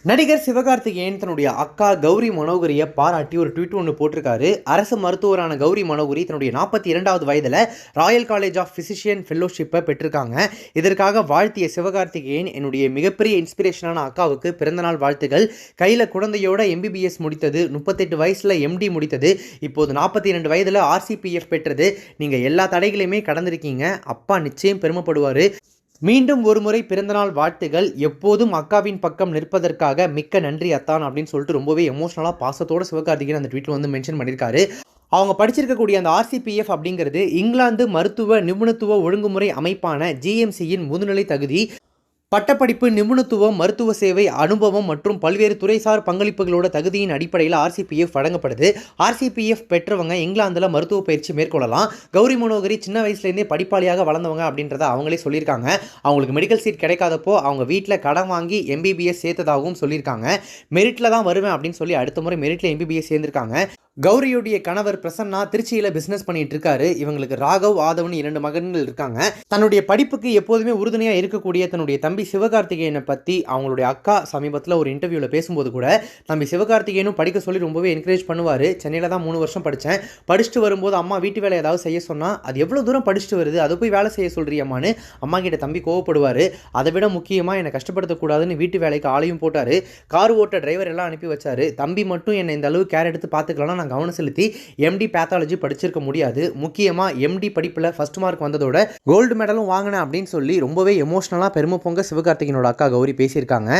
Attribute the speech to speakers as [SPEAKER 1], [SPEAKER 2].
[SPEAKER 1] நடிகர் சிவகார்த்திகேயன் தன்னுடைய அக்கா கௌரி மனோகரியை பாராட்டி ஒரு ட்வீட் ஒன்று போட்டிருக்காரு. அரசு மருத்துவரான கௌரி மனோகரி தன்னுடைய 42வது வயதில் ராயல் காலேஜ் ஆஃப் ஃபிசிஷியன் ஃபெல்லோஷிப்பை பெற்றிருக்காங்க. இதற்காக வாழ்த்திய சிவகார்த்திகேயன், என்னுடைய மிகப்பெரிய இன்ஸ்பிரேஷனான அக்காவுக்கு பிறந்தநாள் வாழ்த்துகள். கையில் குழந்தையோட MBBS முடித்தது, 38 வயசில் MD முடித்தது, இப்போது 42 வயதில் RCPF பெற்றது. நீங்கள் எல்லா தடைகளையுமே கடந்திருக்கீங்க. அப்பா நிச்சயம் பெருமைப்படுவார். மீண்டும் ஒரு முறை பிறந்தநாள் வாழ்த்துகள். எப்போதும் அக்காவின் பக்கம் நிற்பதற்காக மிக்க நன்றி அத்தான் அப்படின்னு சொல்லிட்டு ரொம்பவே எமோஷனலாக பாசத்தோட சிவகார்த்திகேயன் அந்த ட்வீட்டில் வந்து மென்ஷன் பண்ணியிருக்காரு. அவங்க படிச்சிருக்கக்கூடிய அந்த RCPF அப்படிங்கிறது இங்கிலாந்து மருத்துவ நிபுணத்துவ ஒழுங்குமுறை அமைப்பான GMCயின் முதுநிலை தகுதி. பட்டப்படிப்பு, நிபுணத்துவம், மருத்துவ சேவை அனுபவம் மற்றும் பல்வேறு துறைசார் பங்களிப்புகளோட தகுதியின் அடிப்படையில் RCPF வழங்கப்படுது. RCPF பெற்றவங்க இங்கிலாந்தில் மருத்துவ பயிற்சி மேற்கொள்ளலாம். கௌரி மனோகரி சின்ன வயசுலேருந்தே படிப்பாளியாக வளர்ந்தவங்க அப்படின்றத அவங்களே சொல்லியிருக்காங்க. அவங்களுக்கு மெடிக்கல் சீட் கிடைக்காதப்போ அவங்க வீட்டில் கடன் வாங்கி MBBS சேர்த்ததாகவும் சொல்லியிருக்காங்க. மெரிட்டில் தான் வருவேன் அப்படின்னு சொல்லி அடுத்த முறை மெரிட்டில் MBBS சேர்ந்திருக்காங்க. கௌரியுடைய கணவர் பிரசன்னா திருச்சியில் பிஸ்னஸ் பண்ணிட்டு இருக்காரு. இவங்களுக்கு ராகவ், ஆதவன் 2 மகன்கள் இருக்காங்க. தன்னுடைய படிப்புக்கு எப்போதுமே உறுதுணையாக இருக்கக்கூடிய தன்னுடைய தம்பி சிவகார்த்திகேயனை பற்றி அவங்களுடைய அக்கா சமீபத்தில் ஒரு இன்டர்வியூவில் பேசும்போது கூட, தம்பி சிவகார்த்திகேயனும் படிக்க சொல்லி ரொம்பவே என்கரேஜ் பண்ணுவார். சென்னையில் தான் 3 வருஷம் படித்தேன். படிச்சுட்டு வரும்போது அம்மா வீட்டு வேலை ஏதாவது செய்ய சொன்னால், அது எவ்வளோ தூரம் படிச்சுட்டு வருது, அதை போய் வேலை செய்ய சொல்கிறியம்மான்னு அம்மா கிட்ட தம்பி கோவப்படுவார். அதை விட முக்கியமாக என்னை கஷ்டப்படுத்தக்கூடாதுன்னு வீட்டு வேலைக்கு ஆளையும் போட்டார். கார் ஓட்ட டிரைவர் எல்லாம் அனுப்பி வச்சார். தம்பி மட்டும் என்னை இந்த அளவு கேர் எடுத்து பார்த்துக்கலாம் நான் கவனம் செலுத்தி MD பேத்தாலஜி படிச்சிருக்க முடியாது. முக்கியமாக MD படிப்பில் ஃபர்ஸ்ட் மார்க் வந்ததோட கோல்டு மெடலும் வாங்கினேன் அப்படின்னு சொல்லி ரொம்பவே எமோஷனலாக பெருமை பொங்க சிவகார்த்திகேயனோட அக்கா கௌரி பேசியிருக்காங்க.